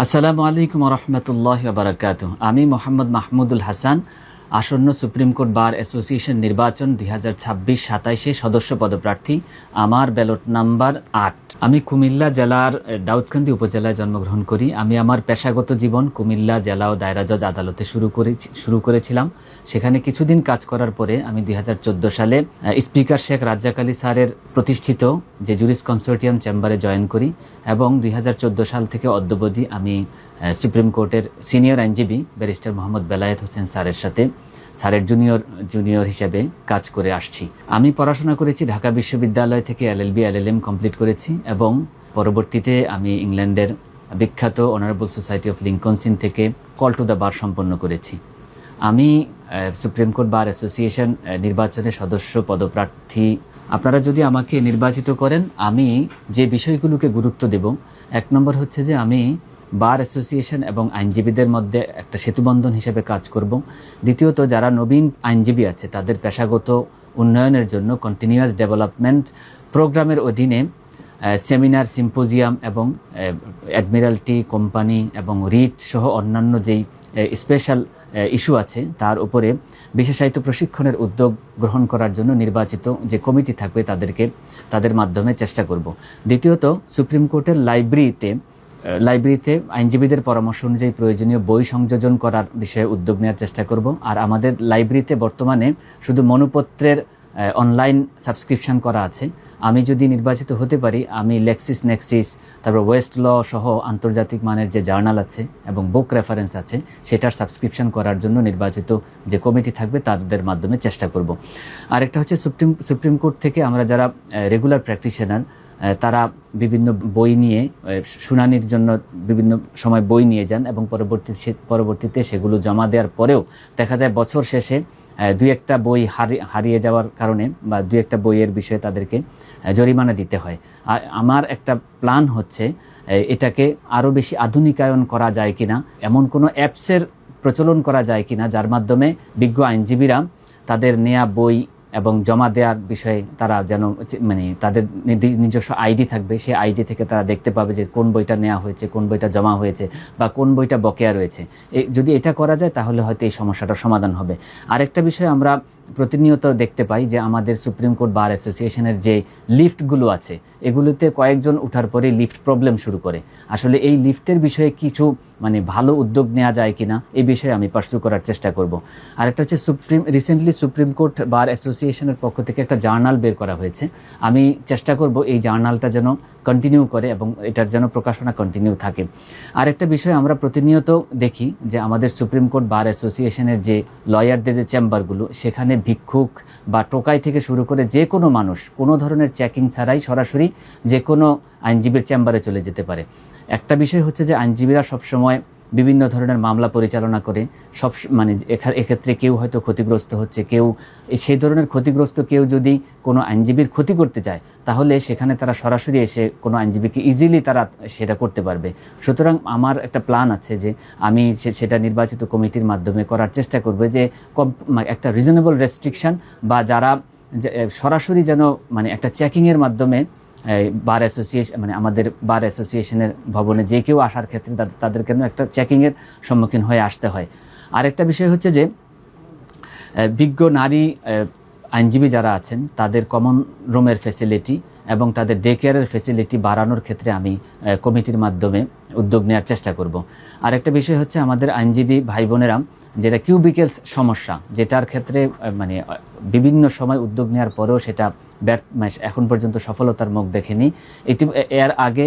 আসসালামু আলাইকুম রহমতুল্লাহ বারাকাত। আমি মোহাম্মদ মাহমুদুল হাসান, আসন্ন সুপ্রিম কোর্ট বার অ্যাসোসিয়েশন নির্বাচন 2026-27 সদস্য পদপ্রার্থী। আমার ব্যালট নাম্বার 8। আমি কুমিল্লা জেলার দাউদকান্দি উপজেলায় জন্মগ্রহণ করি। আমি আমার পেশাগত জীবন কুমিল্লা জেলা ও দায়রা জজ আদালতে শুরু করেছিলাম। সেখানে কিছুদিন কাজ করার পরে আমি 2014 সালে স্পিকার শেখ রাজ্জাক আলী স্যারের প্রতিষ্ঠিত যে জুরিস কনসোর্টিয়াম চেম্বারে জয়েন করি এবং 2014 সাল থেকে অদ্যাবধি আমি সুপ্রিম কোর্টের সিনিয়র আইনজীবী ব্যারিস্টার মোহাম্মদ বেলায়েত হোসেন স্যারের সাথে স্যারের জুনিয়র হিসেবে কাজ করে আসছি। আমি পড়াশোনা করেছি ঢাকা বিশ্ববিদ্যালয় থেকে LLB LLM কমপ্লিট করেছি এবং পরবর্তীতে আমি ইংল্যান্ডের বিখ্যাত honourable society of Lincoln's in থেকে কল টু দ্য বার সম্পন্ন করেছি। আমি সুপ্রিম কোর্ট বার অ্যাসোসিয়েশন নির্বাচনে সদস্য পদপ্রার্থী। আপনারা যদি আমাকে নির্বাচিত করেন, আমি যে বিষয়গুলোকে গুরুত্ব দেব, 1 নম্বর হচ্ছে যে আমি বার অ্যাসোসিয়েশন এবং আইনজীবীদের মধ্যে একটা সেতুবন্ধন হিসেবে কাজ করব। দ্বিতীয়ত, যারা নবীন আইনজীবী আছে তাদের পেশাগত উন্নয়নের জন্য কন্টিনিউয়াস ডেভেলপমেন্ট প্রোগ্রামের অধীনে সেমিনার, সিম্পোজিয়াম এবং অ্যাডমিরালটি, কোম্পানি এবং রিট সহ অন্যান্য যেই স্পেশাল ইস্যু আছে তার উপরে বিশেষায়িত প্রশিক্ষণের উদ্যোগ গ্রহণ করার জন্য নির্বাচিত যে কমিটি থাকবে তাদের মাধ্যমে চেষ্টা করব। দ্বিতীয়ত, সুপ্রিম কোর্টের লাইব্রেরিতে আইনজীবীদের পরামর্শ অনুযায়ী প্রয়োজনীয় বই সংযোজন করার বিষয়ে উদ্যোগ নেওয়ার চেষ্টা করব। আর আমাদের লাইব্রেরিতে বর্তমানে শুধু মনোপত্রের অনলাইন সাবস্ক্রিপশন করা আছে। আমি যদি নির্বাচিত হতে পারি, আমি লেক্সিস নেক্সিস, তারপর ওয়েস্ট ল সহ আন্তর্জাতিক মানের যে জার্নাল আছে এবং বুক রেফারেন্স আছে সেটার সাবস্ক্রিপশন করার জন্য নির্বাচিত যে কমিটি থাকবে তাদের মাধ্যমে চেষ্টা করব। আরেকটা হচ্ছে সুপ্রিম কোর্ট থেকে আমরা যারা রেগুলার প্র্যাকটিশনার, তারা বিভিন্ন বই নিয়ে শুনানির জন্য বিভিন্ন সময় বই নিয়ে যান এবং পরবর্তীতে সেগুলো জমা দেওয়ার পরেও দেখা যায় বছর শেষে 2-1টা বই হারিয়ে যাওয়ার কারণে বা 2-1টা বইয়ের বিষয়ে তাদেরকে জরিমানা দিতে হয়। আর আমার একটা প্ল্যান হচ্ছে এটাকে আরও বেশি আধুনিকায়ন করা যায় কিনা, এমন কোনো অ্যাপসের প্রচলন করা যায় কিনা যার মাধ্যমে বিজ্ঞ আইনজীবীরা তাদের নেয়া বই এবং জমা দেওয়ার বিষয়ে তারা যেন তাদের নিজস্ব আইডি থাকবে, সেই আইডি থেকে তারা দেখতে পাবে যে কোন বইটা নেওয়া হয়েছে, কোন বইটা জমা হয়েছে বা কোন বইটা বকেয়া রয়েছে। যদি এটা করা যায় তাহলে হয়তো এই সমস্যাটার সমাধান হবে। আরেকটা বিষয় আমরা প্রতিনিয়ত দেখতে পাই যে আমাদের সুপ্রিম কোর্ট বার অ্যাসোসিয়েশনের যে লিফটগুলো আছে এগুলোতে কয়েকজন উঠার পরে লিফট প্রবলেম শুরু করে। আসলে এই লিফটের বিষয়ে কিছু ভালো উদ্যোগ নেওয়া যায় কিনা এই বিষয়ে আমি পার্সু করার চেষ্টা করব। আরেকটা হচ্ছে রিসেন্টলি সুপ্রিম কোর্ট বার অ্যাসোসিয়েশনের পক্ষ থেকে একটা জার্নাল বের করা হয়েছে। আমি চেষ্টা করব এই জার্নালটা যেন কন্টিনিউ করে এবং এটার যেন প্রকাশনা কন্টিনিউ থাকে। আরেকটা বিষয় আমরা প্রতিনিয়ত দেখি যে আমাদের সুপ্রিম কোর্ট বার অ্যাসোসিয়েশনের যে লয়ারদের যে চেম্বারগুলো, সেখানে ভিক্ষুক বা টোকাই থেকে শুরু করে যে কোনো মানুষ কোনো ধরনের চেকিং ছাড়াই সরাসরি যে কোনো আইনজীবীর চেম্বারে চলে যেতে পারে। একটা বিষয় হচ্ছে যে আইনজীবীরা সবসময় বিভিন্ন ধরনের মামলা পরিচালনা করে এক্ষেত্রে কেউ হয়তো ক্ষতিগ্রস্ত হচ্ছে, সেই ধরনের ক্ষতিগ্রস্ত কেউ যদি কোনো আইনজীবীর ক্ষতি করতে চায় তাহলে সেখানে তারা সরাসরি এসে কোনো আইনজীবীকে ইজিলি তারা সেটা করতে পারবে। সুতরাং আমার একটা প্ল্যান আছে যে আমি সেটা নির্বাচিত কমিটির মাধ্যমে করার চেষ্টা করব যে একটা রিজনেবল রেস্ট্রিকশন বা যারা সরাসরি যেন একটা চেকিংয়ের মাধ্যমে বার অ্যাসোসিয়েশন আমাদের বার অ্যাসোসিয়েশনের ভবনে যে কেউ আসার ক্ষেত্রে তাদের কেন একটা চেকিংয়ের সম্মুখীন হয়ে আসতে হয়। আরেকটা বিষয় হচ্ছে যে বিজ্ঞ নারী আইনজীবী যারা আছেন তাদের কমন রুমের ফ্যাসিলিটি এবং তাদের ডে কেয়ারের ফ্যাসিলিটি বাড়ানোর ক্ষেত্রে আমি কমিটির মাধ্যমে উদ্যোগ নেওয়ার চেষ্টা করব। আরেকটা বিষয় হচ্ছে আমাদের আইনজীবী ভাই বোনেরা যেটা কিউবিকেলস সমস্যা, যেটার ক্ষেত্রে বিভিন্ন সময় উদ্যোগ নেওয়ার পরেও সেটা এখন পর্যন্ত সফলতার মুখ দেখেনি। এর আগে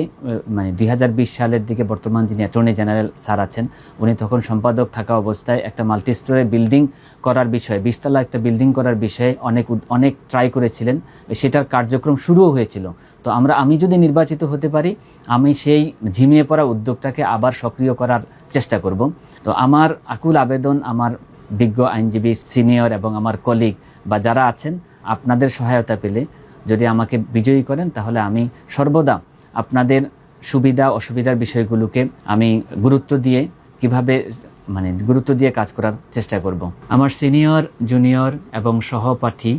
2020 সালের দিকে বর্তমান যিনি অ্যাটর্নি জেনারেল স্যার আছেন, উনি তখন সম্পাদক থাকা অবস্থায় একটা মাল্টি স্টোরে বিল্ডিং করার বিষয়ে, 20 তলা একটা বিল্ডিং করার বিষয়ে অনেক ট্রাই করেছিলেন। সেটার কার্যক্রম শুরুও হয়েছিল। তো আমি যদি নির্বাচিত হতে পারি, আমি সেই ঝিমিয়ে পড়া উদ্যোগটাকে আবার সক্রিয় করার চেষ্টা করব। তো আমার আকুল আবেদন আমার বিজ্ঞ আইনজীবী সিনিয়র এবং আমার কলিগ বা যারা আছেন, আপনাদের সহায়তা পেলে যদি আমাকে বিজয়ী করেন তাহলে আমি সর্বদা আপনাদের সুবিধা অসুবিধার বিষয়গুলোকে আমি গুরুত্ব দিয়ে কাজ করার চেষ্টা করব। আমার সিনিয়র, জুনিয়র এবং সহপাঠী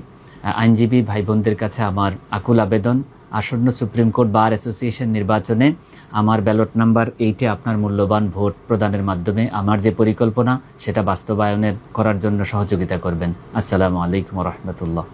আইনজীবী ভাই বোনদের কাছে আমার আকুল আবেদন, আসন্ন সুপ্রিম কোর্ট বার অ্যাসোসিয়েশন নির্বাচনে আমার ব্যালট নাম্বার 8-এ আপনার মূল্যবান ভোট প্রদানের মাধ্যমে আমার যে পরিকল্পনা সেটা বাস্তবায়নের করার জন্য সহযোগিতা করবেন। আসসালামু আলাইকুম ওয়া রাহমাতুল্লাহ।